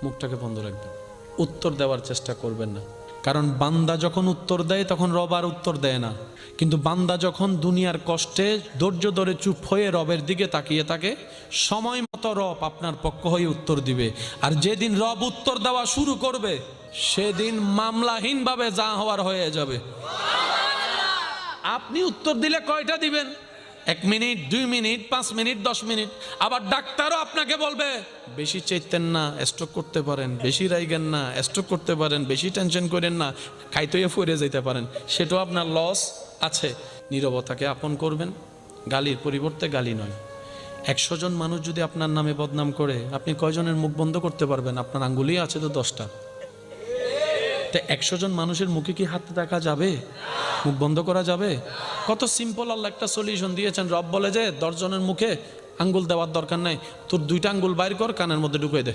মুখটাকে বন্ধ রাখবেন, উত্তর দেওয়ার চেষ্টা করবেন না। কারণ বান্দা যখন উত্তর দেয় তখন রব আর উত্তর দেয় না, কিন্তু বান্দা যখন দুনিয়ার কষ্টে ধৈর্য ধরে চুপ হয়ে রবের দিকে তাকিয়ে থাকে, সময় মতো রব আপনার পক্ষ হয়ে উত্তর দিবে। আর যেদিন রব উত্তর দেওয়া শুরু করবে সেদিন মামলাহীনভাবে যা হওয়ার হয়ে যাবে। আপনি উত্তর দিলে কয়টা দিবেন? 1 মিনিট, 2 মিনিট, 5 মিনিট, 10 মিনিট। আবার ডাক্তারও আপনাকে বলবে বেশি চাইতেন না, স্ট্রোক করতে পারেন, বেশি রাইগেন না, স্ট্রোক করতে পারেন, বেশি টেনশন করেন না, খাইতে ফুরে যেতে পারেন। সেটাও আপনার লস আছে। নীরবতাকে আপন করবেন, গালির পরিবর্তে গালি নয়। 100 জন মানুষ যদি আপনার নামে বদনাম করে, আপনি কয়জনের মুখ বন্ধ করতে পারবেন? আপনার আঙ্গুলি আছে তো 10টা। 100 জন মানুষের মুখে কি হাত দেখা যাবে? মুখ বন্ধ করা যাবে? কত সিম্পল আল্লাহ একটা সলিউশন দিয়েছেন। রব বলে যে 10 জনের মুখে আঙ্গুল দেওয়ার দরকার নাই, তোর 2টা আঙ্গুল বাইর কর, কানের মধ্যে ঢুকিয়ে দে।